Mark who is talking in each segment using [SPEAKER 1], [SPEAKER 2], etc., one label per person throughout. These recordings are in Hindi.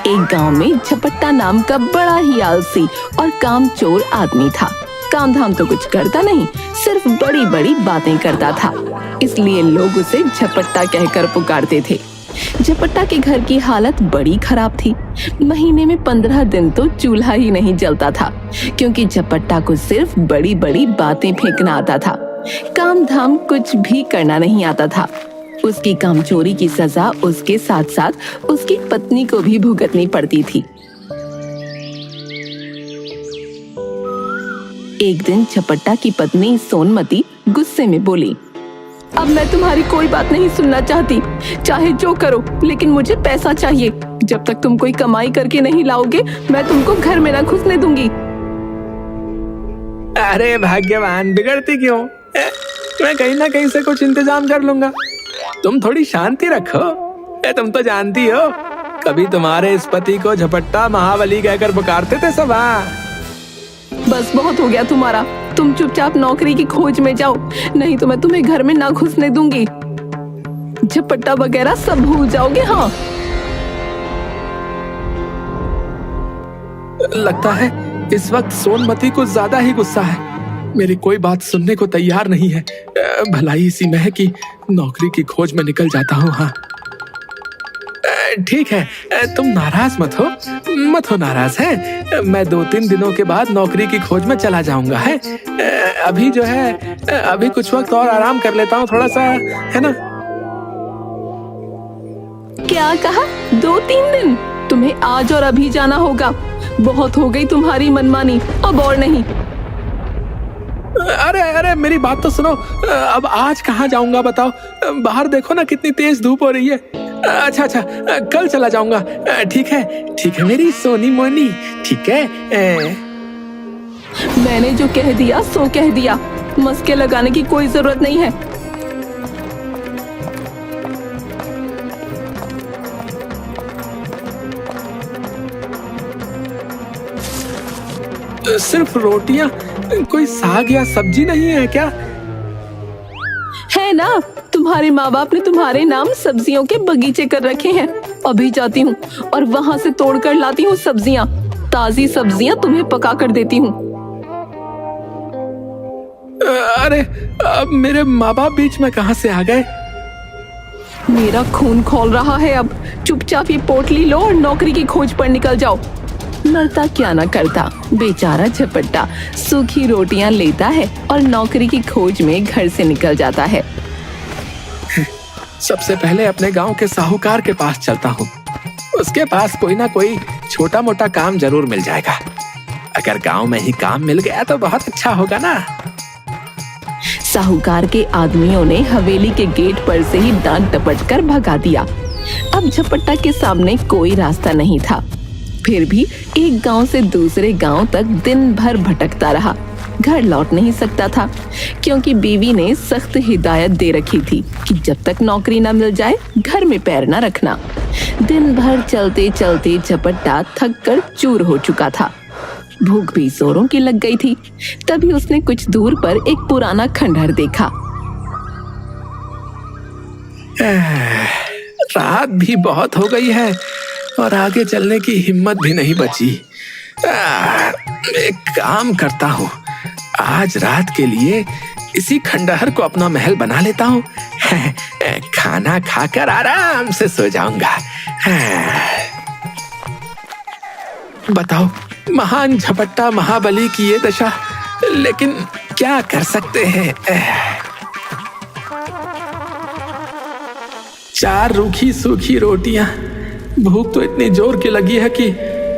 [SPEAKER 1] एक गांव में झपट्टा नाम का बड़ा ही आलसी और कामचोर आदमी था। काम धाम तो कुछ करता नहीं, सिर्फ बड़ी बड़ी बातें करता था, इसलिए लोग उसे झपट्टा कहकर पुकारते थे। झपट्टा के घर की हालत बड़ी खराब थी। महीने में 15 दिन तो चूल्हा ही नहीं जलता था, क्योंकि झपट्टा को सिर्फ बड़ी बड़ी बातें फेंकना आता था। काम धाम कुछ भी करना नहीं आता था। उसकी कामचोरी की सजा उसके साथ साथ उसकी पत्नी को भी भुगतनी पड़ती थी। एक दिन झपट्टा की पत्नी सोनमती गुस्से में बोली, अब मैं तुम्हारी कोई बात नहीं सुनना चाहती, चाहे जो करो, लेकिन मुझे पैसा चाहिए। जब तक तुम कोई कमाई करके नहीं लाओगे, मैं तुमको घर में ना घुसने दूंगी।
[SPEAKER 2] अरे भाग्यवान, बिगड़ती क्यों? मैं कहीं ना कहीं से कुछ इंतजाम कर लूंगा। तुम थोड़ी शांति रखो। तुम तो जानती हो, कभी तुम्हारे इस पति को झपट्टा महाबली कहकर पुकारते थे सब।
[SPEAKER 1] बस बहुत हो गया तुम्हारा। तुम चुपचाप नौकरी की खोज में जाओ, नहीं तो मैं तुम्हें घर में ना घुसने दूंगी। झपट्टा वगैरह सब भूल जाओगे। हाँ,
[SPEAKER 2] लगता है इस वक्त सोनमती को ज्यादा ही गुस्सा है। मेरी कोई बात सुनने को तैयार नहीं है। भलाई इसी में है कि नौकरी की खोज में निकल जाता हूँ। हाँ ठीक है, तुम नाराज मत हो नाराज है। मैं 2-3 दिनों के बाद नौकरी की खोज में चला जाऊंगा। है अभी जो है, अभी कुछ वक्त और आराम कर लेता हूँ थोड़ा सा, है ना?
[SPEAKER 1] क्या कहा? 2-3 दिन? तुम्हें आज और अभी जाना होगा। बहुत हो गई तुम्हारी मनमानी, अब और नहीं।
[SPEAKER 2] अरे मेरी बात तो सुनो। अब आज कहाँ जाऊंगा बताओ? बाहर देखो ना कितनी तेज धूप हो रही है। अच्छा कल चला जाऊंगा। ठीक है मेरी सोनी मोनी, ठीक है।
[SPEAKER 1] मैंने जो कह दिया सो कह दिया, मस्के लगाने की कोई जरूरत नहीं है।
[SPEAKER 2] सिर्फ रोटियां, कोई साग या सब्जी नहीं है क्या?
[SPEAKER 1] है ना, तुम्हारे माँ बाप ने तुम्हारे नाम सब्जियों के बगीचे कर रखे हैं। अभी जाती हूँ और वहाँ से तोड़ कर लाती हूँ सब्जियाँ। ताजी सब्जियाँ तुम्हें पका कर देती हूँ।
[SPEAKER 2] अरे अब मेरे माँ बाप बीच में कहाँ से आ गए?
[SPEAKER 1] मेरा खून खौल रहा है अब। चुपचाप ये पोटली लो और नौकरी की खोज पर निकल जाओ। मरता क्या ना करता, बेचारा झपट्टा सूखी रोटियां लेता है और नौकरी की खोज में घर से निकल जाता है।
[SPEAKER 2] सबसे पहले अपने गांव के साहूकार के पास चलता हूँ। उसके पास कोई ना कोई छोटा मोटा काम जरूर मिल जाएगा। अगर गांव में ही काम मिल गया तो बहुत अच्छा होगा ना।
[SPEAKER 1] साहूकार के आदमियों ने हवेली के गेट पर से ही डांट डपट कर भगा दिया। अब झपट्टा के सामने कोई रास्ता नहीं था। फिर भी एक गांव से दूसरे गांव तक दिन भर भटकता रहा। घर लौट नहीं सकता था, क्योंकि बीवी ने सख्त हिदायत दे रखी थी कि जब तक नौकरी न मिल जाए घर में पैर न रखना। दिन भर चलते चलते झपट्टा थक कर चूर हो चुका था। भूख भी जोरों की लग गई थी। तभी उसने कुछ दूर पर एक पुराना खंडहर देखा।
[SPEAKER 2] रात भी बहुत हो गई है और आगे चलने की हिम्मत भी नहीं बची। एक काम करता हूँ, आज रात के लिए इसी खंडहर को अपना महल बना लेता हूँ। खाना खाकर आराम से सो जाऊंगा। बताओ, महान झपट्टा महाबली की ये दशा, लेकिन क्या कर सकते हैं। 4 रूखी सूखी रोटियां। भूख तो इतनी जोर की लगी है कि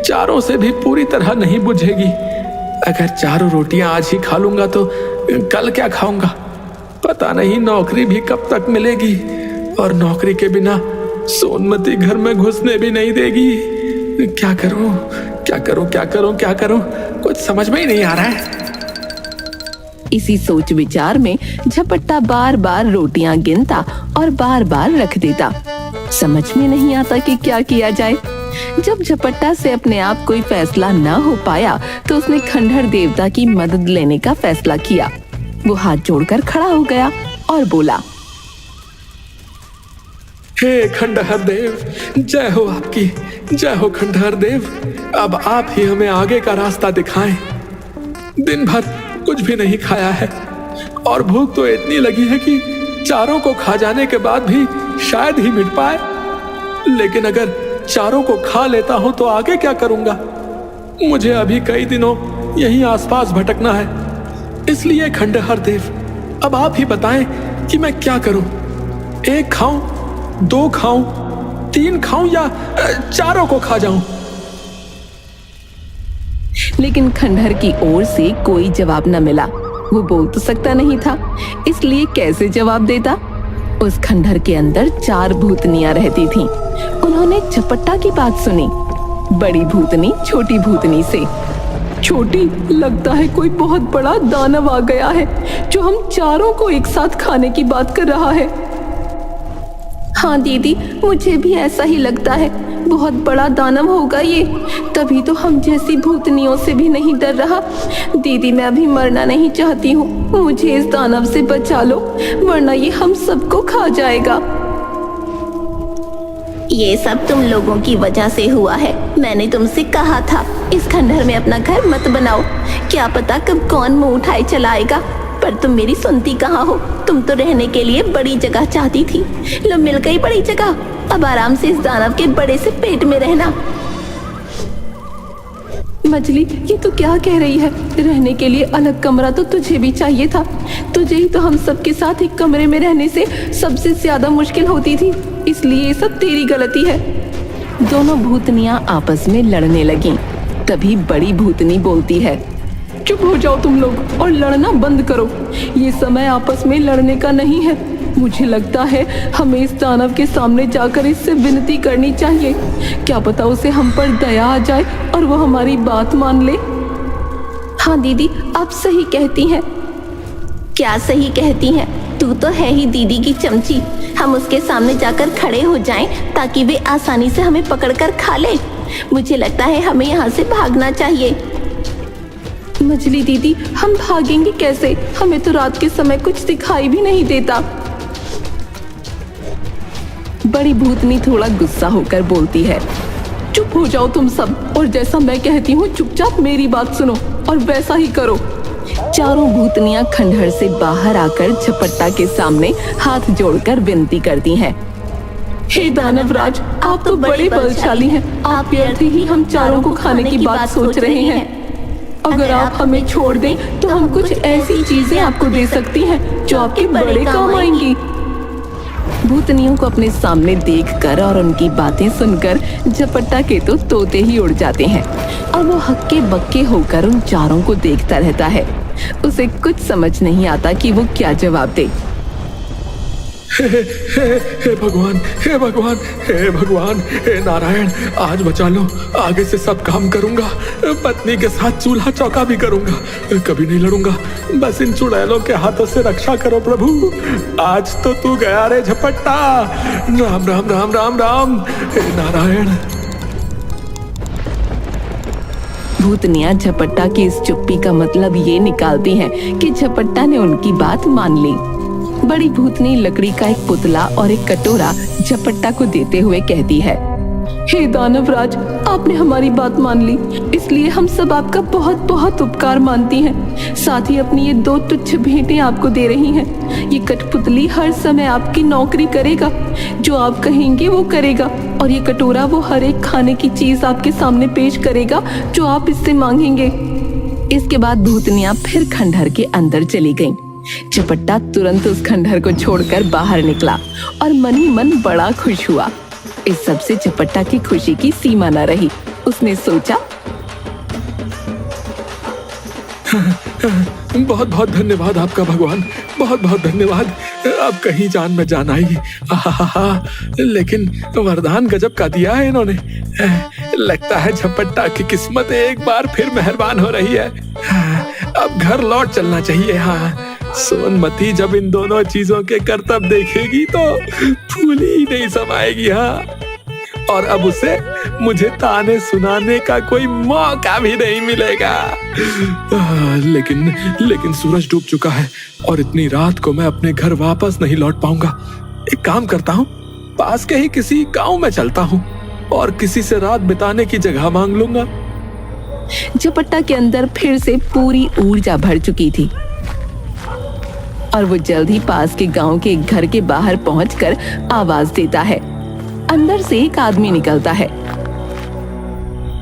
[SPEAKER 2] चारों से भी पूरी तरह नहीं बुझेगी। अगर 4 रोटियां आज ही खा लूंगा तो कल क्या खाऊंगा? पता नहीं नौकरी भी कब तक मिलेगी, और नौकरी के बिना सोनमती घर में घुसने भी नहीं देगी। क्या करूं? कुछ समझ में ही नहीं आ रहा है।
[SPEAKER 1] इसी सोच विचार में झपट्टा बार बार रोटियां गिनता और बार बार रख देता। समझ में नहीं आता कि क्या किया जाए। जब झपट्टा से अपने आप कोई फैसला न हो पाया तो उसने खंडहर देवता की मदद लेने का फैसला किया। वो हाथ जोड़कर खड़ा हो गया और बोला,
[SPEAKER 2] हे खंडहर देव, जय हो आपकी, जय हो खंडहर देव। अब आप ही हमें आगे का रास्ता दिखाएं। दिन भर कुछ भी नहीं खाया है और भूख तो इतनी लगी है कि चारों को खा जाने के बाद भी शायद ही मिट पाए। लेकिन अगर चारों को खा लेता हूं तो आगे क्या करूंगा? मुझे अभी कई दिनों यहीं आसपास भटकना है। इसलिए खंडहर देव, अब आप ही बताएं कि मैं क्या करूं? एक खाऊं, दो खाऊं, तीन खाऊं या चारों को खा जाऊं?
[SPEAKER 1] लेकिन खंडहर की ओर से कोई जवाब न मिला। वो बोल तो सकता नहीं था, इसलिए कैसे जवाब देता? उस खंडहर के अंदर 4 भूतनियां रहती थीं। उन्होंने झपट्टा की बात सुनी। बड़ी भूतनी छोटी भूतनी से, छोटी, लगता है कोई बहुत बड़ा दानव आ गया है जो हम चारों को एक साथ खाने की बात कर रहा है। हाँ दीदी, मुझे भी ऐसा ही लगता है, बहुत बड़ा दानव होगा ये, तभी तो हम जैसी भूतनियों से भी नहीं डर रहा। दीदी, मैं अभी मरना नहीं चाहती हूँ, मुझे इस दानव से बचा लो, वरना ये हम सबको खा जाएगा।
[SPEAKER 3] ये सब तुम लोगों की वजह से हुआ है। मैंने तुमसे कहा था इस खंडहर में अपना घर मत बनाओ, क्या पता कब कौन मुंह उठाए चला आएगा। पर तुम मेरी सुनती कहाँ हो? तुम तो रहने के लिए बड़ी जगह चाहती थी, लो मिल गई बड़ी जगह। अब आराम से इस दानव के बड़े से पेट में रहना।
[SPEAKER 1] मछली, ये तो क्या कह रही है? रहने के लिए अलग कमरा तो तुझे भी चाहिए था। तुझे ही तो हम सबके साथ एक कमरे में रहने से सबसे ज्यादा मुश्किल होती थी, इसलिए ये सब तेरी गलती है। दोनों भूतनियां आपस में लड़ने लगीं। तभी बड़ी भूतनी बोलती है, चुप हो जाओ तुम लोग और लड़ना बंद करो। ये समय आपस में लड़ने का नहीं है। मुझे लगता है हमें इस दानव के सामने जाकर इससे विनती करनी चाहिए। क्या पता उसे हम पर दया आ जाए और वो हमारी बात मान ले। हाँ दीदी, आप सही कहती हैं।
[SPEAKER 3] क्या सही कहती हैं? तू तो है ही दीदी की चमची। हम उसके सामने जाकर खड़े हो जाएं ताकि वे आसानी से हमें पकड़कर खा ले। मुझे लगता है हमें यहाँ से भागना चाहिए।
[SPEAKER 1] मछली दीदी, हम भागेंगे कैसे? हमें तो रात के समय कुछ दिखाई भी नहीं देता। बड़ी भूतनी थोड़ा गुस्सा होकर बोलती है, चुप हो जाओ तुम सब और जैसा मैं कहती हूँ चुपचाप मेरी बात सुनो और वैसा ही करो। चारों भूतनियां खंडहर से बाहर आकर झपट्टा के सामने हाथ जोड़कर विनती करती हैं। हे दानवराज, आप तो बड़े बलशाली हैं। आप व्यर्थ ही हम चारों को खाने की बात सोच रहे हैं। अगर आप हमें छोड़ दें तो हम कुछ ऐसी चीजें आपको दे सकती हैं जो आपके बड़े काम आएंगी। भूतनियों को अपने सामने देखकर और उनकी बातें सुनकर झपट्टा के तो तोते ही उड़ जाते हैं और वो हक्के बक्के होकर उन चारों को देखता रहता है। उसे कुछ समझ नहीं आता कि वो क्या जवाब दे।
[SPEAKER 2] हे भगवान, हे भगवान, हे भगवान, हे नारायण, आज बचा लो। आगे से सब काम करूंगा, पत्नी के साथ चूल्हा चौका भी करूंगा, कभी नहीं लड़ूंगा। बस इन चुड़ैलों के हाथों से रक्षा करो प्रभु। आज तो तू गया रे झपट्टा। राम राम राम राम राम, हे नारायण।
[SPEAKER 1] भूतनियां झपट्टा की इस चुप्पी का मतलब ये निकालती हैं कि झपट्टा ने उनकी बात मान ली। बड़ी भूतनी लकड़ी का एक पुतला और एक कटोरा झपट्टा को देते हुए कहती है, हे दानवराज, आपने हमारी बात मान ली, इसलिए हम सब आपका बहुत बहुत उपकार मानती हैं। साथ ही अपनी ये 2 तुच्छ भेंटें आपको दे रही हैं। ये कठपुतली हर समय आपकी नौकरी करेगा, जो आप कहेंगे वो करेगा, और ये कटोरा वो हर एक खाने की चीज आपके सामने पेश करेगा जो आप इससे मांगेंगे। इसके बाद भूतनियां फिर खंडहर के अंदर चली गईं। झपट्टा तुरंत उस खंडहर को छोड़कर बाहर निकला और मन ही मन बड़ा खुश हुआ। इस सब से झपट्टा की खुशी की सीमा न रही। उसने सोचा,
[SPEAKER 2] बहुत बहुत धन्यवाद आपका भगवान, बहुत बहुत धन्यवाद। अब कहीं जान में जान आई। लेकिन वरदान गजब का दिया है इन्होंने। लगता है झपट्टा की किस्मत एक बार फिर मेहरबान हो रही है। अब घर लौट चलना चाहिए। हाँ, सोनमती जब इन दोनों चीजों के करतब देखेगी तो फूली ही नहीं समाएगी। हाँ, और अब उसे मुझे ताने सुनाने का कोई मौका भी नहीं मिलेगा। लेकिन सूरज डूब चुका है और इतनी रात को मैं अपने घर वापस नहीं लौट पाऊंगा। एक काम करता हूँ, पास के ही किसी गांव में चलता हूँ और किसी से रात बिताने की जगह मांग लूंगा।
[SPEAKER 1] झपट्टा के अंदर फिर से पूरी ऊर्जा भर चुकी थी और वो जल्द ही पास के गांव के एक घर के बाहर पहुंचकर आवाज देता है। अंदर से एक आदमी निकलता है।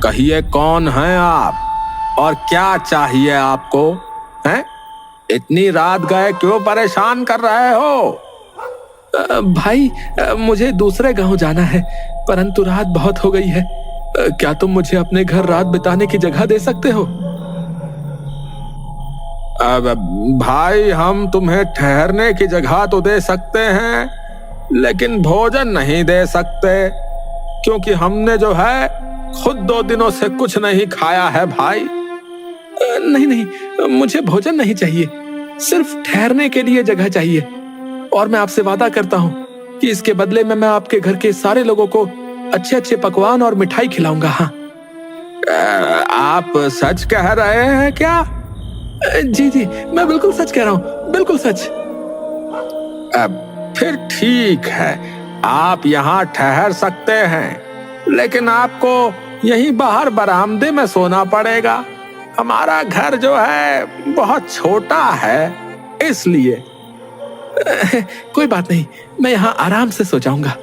[SPEAKER 2] कहिए कौन हैं आप और क्या चाहिए आपको? हैं? इतनी रात गए क्यों परेशान कर रहे हो? भाई, मुझे दूसरे गांव जाना है, परंतु रात बहुत हो गई है। क्या तुम मुझे अपने घर रात बिताने की जगह दे सकते हो? अब भाई, हम तुम्हें ठहरने की जगह तो दे सकते हैं, लेकिन भोजन नहीं दे सकते, क्योंकि हमने जो है खुद 2 दिनों से कुछ नहीं खाया है भाई। नहीं नहीं, मुझे भोजन नहीं चाहिए, सिर्फ ठहरने के लिए जगह चाहिए। और मैं आपसे वादा करता हूँ कि इसके बदले में मैं आपके घर के सारे लोगों को अच्छे अच्छे पकवान और मिठाई खिलाऊंगा। हाँ, आप सच कह रहे हैं क्या? जी जी, मैं बिल्कुल सच कह रहा हूँ, बिल्कुल सच। अब फिर ठीक है, आप यहाँ ठहर सकते हैं, लेकिन आपको यहीं बाहर बरामदे में सोना पड़ेगा। हमारा घर जो है बहुत छोटा है, इसलिए। कोई बात नहीं, मैं यहाँ आराम से सो जाऊंगा।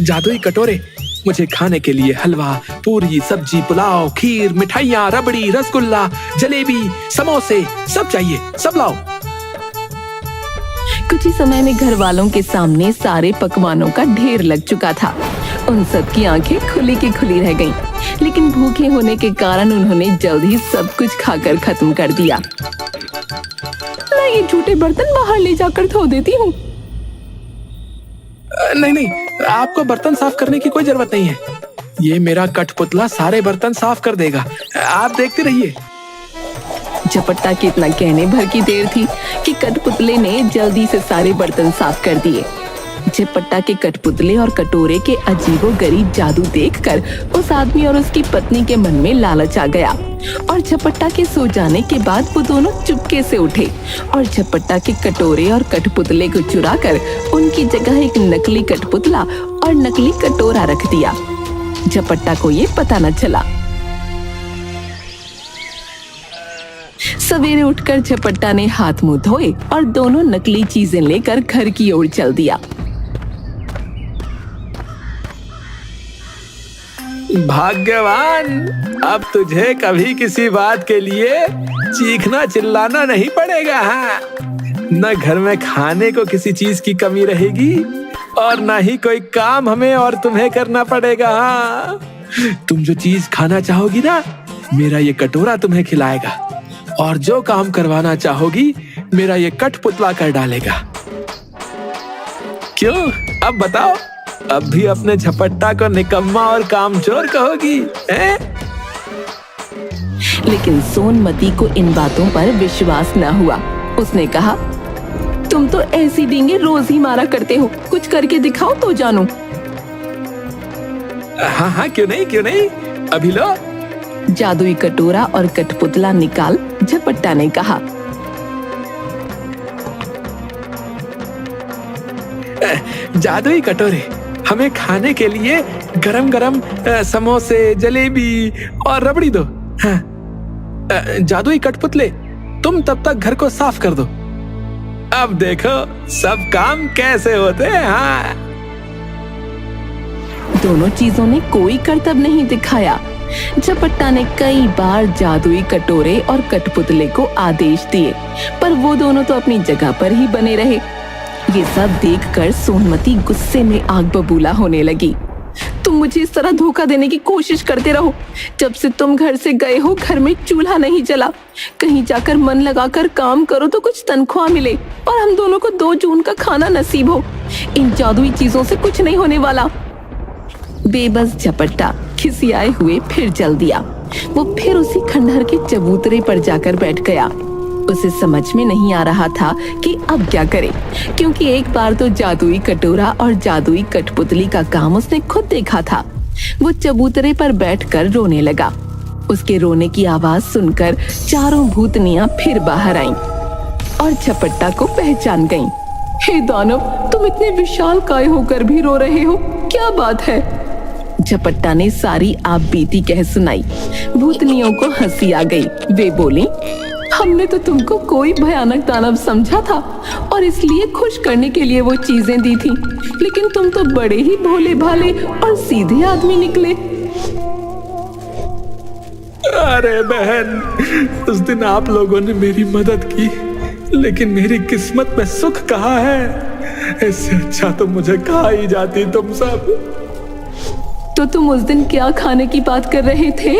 [SPEAKER 2] जादुई कटोरे, मुझे खाने के लिए हलवा, पूरी, सब्जी, पुलाव, खीर, मिठाइयाँ, रबड़ी, रसगुल्ला, जलेबी, समोसे सब चाहिए, सब लाओ।
[SPEAKER 1] कुछ ही समय में घर वालों के सामने सारे पकवानों का ढेर लग चुका था। उन सब की आंखें खुली की खुली रह गईं, लेकिन भूखे होने के कारण उन्होंने जल्द ही सब कुछ खाकर खत्म कर दिया। मैं ये झूठे बर्तन बाहर ले जाकर धो देती हूँ।
[SPEAKER 2] नहीं नहीं, आपको बर्तन साफ करने की कोई जरूरत नहीं है। ये मेरा कठपुतला सारे बर्तन साफ कर देगा, आप देखते रहिए।
[SPEAKER 1] झपट्टा के इतना कहने भर की देर थी कि कठपुतले ने जल्दी से सारे बर्तन साफ कर दिए। झपट्टा के कठपुतले और कटोरे के अजीबोगरीब जादू देखकर उस आदमी और उसकी पत्नी के मन में लालच आ गया और झपट्टा के सो जाने के बाद वो दोनों चुपके से उठे और झपट्टा के कटोरे और कठपुतले को चुराकर उनकी जगह एक नकली कठपुतला और नकली कटोरा रख दिया। झपट्टा को ये पता न चला। सवेरे उठकर झपट्टा ने हाथ मुंह धोए और दोनों नकली चीजें लेकर घर की ओर चल दिया।
[SPEAKER 2] भाग्यवान, अब तुझे कभी किसी बात के लिए चीखना चिल्लाना नहीं पड़ेगा। हाँ, न घर में खाने को किसी चीज की कमी रहेगी और न ही कोई काम हमें और तुम्हें करना पड़ेगा। हाँ, तुम जो चीज खाना चाहोगी ना, मेरा ये कटोरा तुम्हें खिलाएगा, और जो काम करवाना चाहोगी मेरा ये कठपुतला कर डालेगा। क्यों, अब बताओ, अब भी अपने झपट्टा को निकम्मा और कामचोर कहोगी?
[SPEAKER 1] लेकिन सोनमती को इन बातों पर विश्वास न हुआ। उसने कहा, तुम तो ऐसी डींगे रोज ही मारा करते हो, कुछ करके दिखाओ तो जानू।
[SPEAKER 2] हाँ हाँ, क्यों नहीं, क्यों नहीं, अभी लो।
[SPEAKER 1] जादुई कटोरा और कठपुतला निकाल झपट्टा ने कहा।
[SPEAKER 2] जादुई कटोरे, हमें खाने के लिए गरम गरम समोसे, जलेबी और रबड़ी दो। हाँ, जादुई कठपुतले, तुम तब तक घर को साफ कर दो। अब देखो सब काम कैसे होते हैं। हाँ,
[SPEAKER 1] दोनों चीजों ने कोई करतब नहीं दिखाया। झपट्टा ने कई बार जादुई कटोरे और कठपुतले को आदेश दिए, पर वो दोनों तो अपनी जगह पर ही बने रहे। ये सब देखकर सोनमती गुस्से में आग बबूला होने लगी। तुम मुझे इस तरह धोखा देने की कोशिश करते रहो। जब से तुम घर से गए हो, घर में चूल्हा नहीं जला। कहीं जाकर मन लगाकर काम करो तो कुछ तनख्वाह मिले और हम दोनों को 2 जून का खाना नसीब हो। इन जादुई चीजों से कुछ नहीं होने वाला। बेबस झपट्टा खिसियाए हुए फिर चल दिया। वो फिर उसी खंडहर के चबूतरे पर जाकर बैठ गया। उसे समझ में नहीं आ रहा था कि अब क्या करे, क्योंकि एक बार तो जादुई कटोरा और जादुई कठपुतली का काम उसने खुद देखा था। वो चबूतरे पर बैठकर रोने लगा। उसके रोने की आवाज सुनकर चारों भूतनियां फिर बाहर आईं और झपट्टा को पहचान गईं। हे दानव, तुम इतने विशालकाय होकर भी रो रहे हो, क्या बात है? झपट्टा ने सारी आप बीती कह सुनाई। भूतनियों को हंसी आ गई। वे बोली, हमने तो तुमको कोई भयानक दानव समझा था और इसलिए खुश करने के लिए वो चीजें दी थी, लेकिन तुम तो बड़े ही भोले भाले और सीधे आदमी निकले।
[SPEAKER 2] अरे बहन, उस दिन आप लोगों ने मेरी मदद की, लेकिन मेरी किस्मत में सुख कहाँ है? इससे अच्छा तो मुझे खा ही जाती तुम सब।
[SPEAKER 1] तो तुम उस दिन क्या खाने की बात कर रहे थे?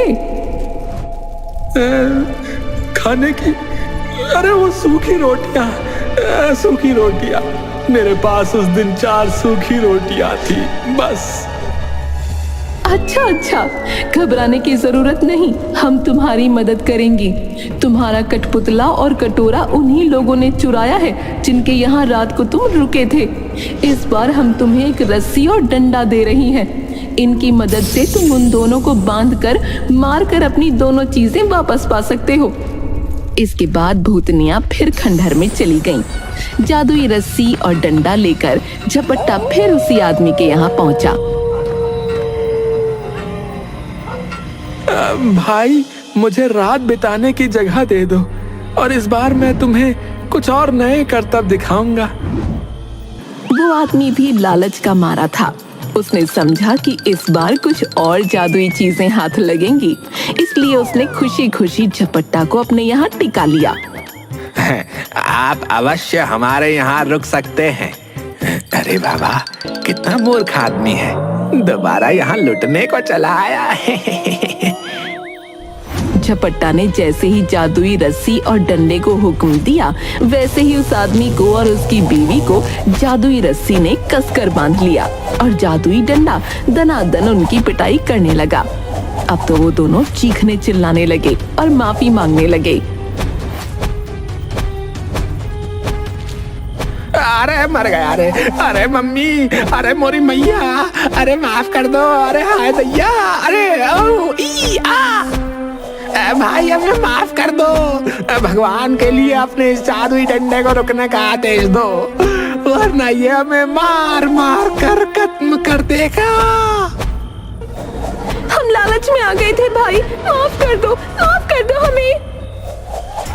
[SPEAKER 2] खाने की? अरे वो सूखी रोटियां, सूखी रोटियां। मेरे पास उस दिन 4 सूखी रोटियां थी, बस।
[SPEAKER 1] अच्छा, घबराने की जरूरत नहीं, हम तुम्हारी मदद करेंगी। तुम्हारा कठपुतला और कटोरा उन्हीं लोगों ने चुराया है जिनके यहाँ रात को तुम रुके थे। इस बार हम तुम्हें एक रस्सी और डंडा दे रही हैं। इनकी मदद से तुम उन दोनों को बांधकर मारकर अपनी दोनों चीजें वापस पा सकते हो। इसके बाद भूतनियां फिर खंडहर में चली गईं। जादुई रस्सी और डंडा लेकर झपट्टा फिर उसी आदमी के यहाँ पहुंचा।
[SPEAKER 2] भाई, मुझे रात बिताने की जगह दे दो और इस बार मैं तुम्हें कुछ और नए करतब दिखाऊंगा।
[SPEAKER 1] वो आदमी भी लालच का मारा था। उसने समझा कि इस बार कुछ और जादुई चीजें हाथ लगेंगी, इसलिए उसने खुशी खुशी झपट्टा को अपने यहाँ टिका लिया।
[SPEAKER 4] आप अवश्य हमारे यहाँ रुक सकते हैं। अरे बाबा, कितना मूर्ख आदमी है, दोबारा यहाँ लुटने को चला आया है।
[SPEAKER 1] झपट्टा ने जैसे ही जादुई रस्सी और डंडे को हुक्म दिया, वैसे ही उस आदमी को और उसकी बीवी को जादुई रस्सी ने कसकर बांध लिया और जादुई डंडा दनादन उनकी पिटाई करने लगा। अब तो वो दोनों चीखने चिल्लाने लगे और माफी मांगने लगे।
[SPEAKER 4] अरे मर गया रे, अरे मम्मी, अरे मोरी मैया, अरे माफ कर दो, अरे हाय दैया, अरे ओ ई आ, भाई हमें माफ कर दो। भगवान के लिए अपने इस जादुई डंडे को रुकने का आदेश दो, वरना ये हमें मार मार कर खत्म कर देगा।
[SPEAKER 1] हम लालच में आ गए थे भाई, माफ कर दो हमें।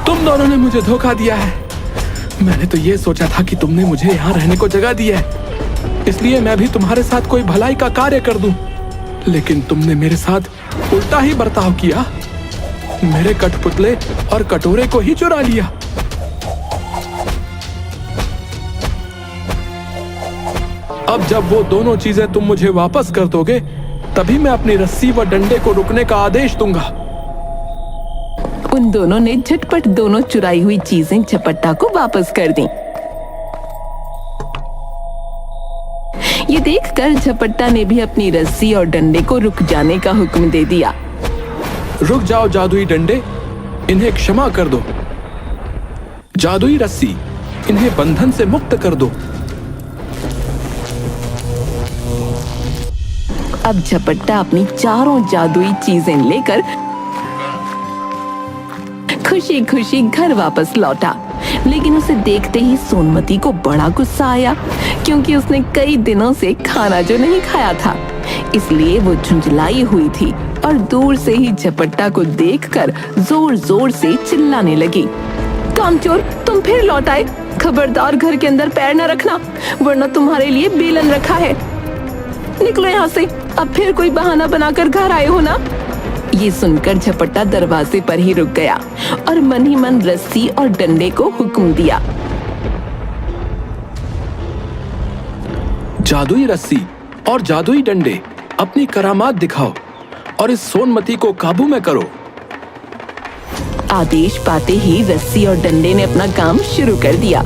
[SPEAKER 2] तुम दोनों ने मुझे धोखा दिया है। मैंने तो ये सोचा था कि तुमने मुझे यहाँ रहने को जगह दी है, इसलिए मैं भी तुम्हारे साथ कोई भलाई का कार्य कर दूं। लेकिन तुमने मेरे साथ उल्टा ही बर्ताव किया, मेरे कठपुतले और कटोरे को ही चुरा लिया। अब जब वो दोनों चीजें तुम मुझे वापस कर दोगे, तभी मैं अपनी रस्सी व डंडे को रुकने का आदेश दूंगा।
[SPEAKER 1] उन दोनों ने झटपट दोनों चुराई हुई चीजें झपट्टा को वापस कर दी। ये देखकर झपट्टा ने भी अपनी रस्सी और डंडे को रुक जाने का हुक्म दे दिया।
[SPEAKER 2] रुक जाओ जादुई डंडे, इन्हें क्षमा कर दो। जादुई रस्सी, इन्हें बंधन से मुक्त कर दो।
[SPEAKER 1] अब झपट्टा अपनी चारों जादुई चीजें लेकर खुशी खुशी घर वापस लौटा। लेकिन उसे देखते ही सोनमती को बड़ा गुस्सा आया, क्योंकि उसने कई दिनों से खाना जो नहीं खाया था, इसलिए वो झुंझलाई हुई थी और दूर से ही झपट्टा को देखकर जोर जोर से चिल्लाने लगी। कामचोर, तुम फिर लौट आए। खबरदार घर के अंदर पैर न रखना, वरना तुम्हारे लिए बेलन रखा है। निकलो यहाँ से, अब फिर कोई बहाना बनाकर घर आए हो ना। ये सुनकर झपट्टा दरवाजे पर ही रुक गया और मन ही मन रस्सी और डंडे को हुक्म दिया।
[SPEAKER 2] जादुई रस्सी और जादुई डंडे, अपनी करामात दिखाओ और इस सोनमती को काबू में करो।
[SPEAKER 1] आदेश पाते ही रस्सी और डंडे ने अपना काम शुरू कर दिया।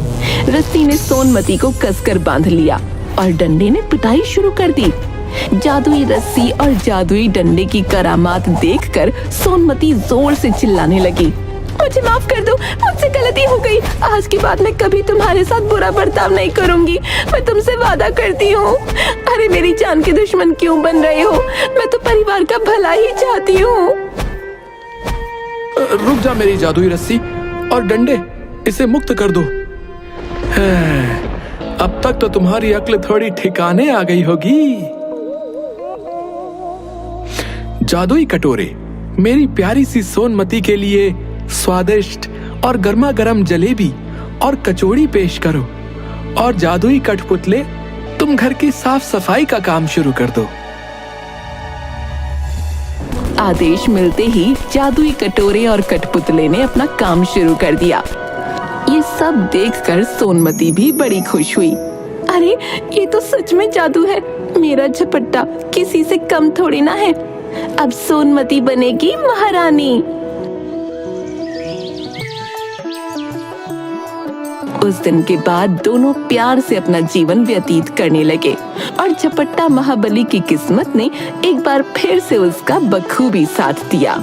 [SPEAKER 1] रस्सी ने सोनमती को कसकर बांध लिया और डंडे ने पिटाई शुरू कर दी। जादुई रस्सी और जादुई डंडे की करामात देखकर सोनमती जोर से चिल्लाने लगी। मुझे माफ कर दो, मुझसे गलती हो गई। आज के बाद मैं कभी तुम्हारे साथ बुरा बर्ताव नहीं करूंगी, मैं तुमसे वादा करती हूँ। अरे मेरी जान के दुश्मन क्यों बन रहे हो? मैं तो परिवार का भला ही चाहती हूँ।
[SPEAKER 2] रुक जा मेरी जादुई रस्सी और डंडे, इसे मुक्त कर दो। है, अब तक तो तुम्हारी अक्ल थोड़ी ठिकाने आ गई होगी। जादुई कटोरे, मेरी प्यारी सी सोनमती के लिए स्वादिष्ट और गर्मा गर्म जलेबी और कचौड़ी पेश करो। और जादुई कठपुतले, तुम घर की साफ सफाई का काम शुरू कर दो।
[SPEAKER 1] आदेश मिलते ही जादुई कटोरे और कठपुतले ने अपना काम शुरू कर दिया। ये सब देखकर सोनमती भी बड़ी खुश हुई। अरे ये तो सच में जादू है, मेरा झपट्टा किसी से कम थोड़ी ना है। अब सोनमती बनेगी महारानी। उस दिन के बाद दोनों प्यार से अपना जीवन व्यतीत करने लगे और झपट्टा महाबली की किस्मत ने एक बार फिर से उसका बखूबी साथ दिया।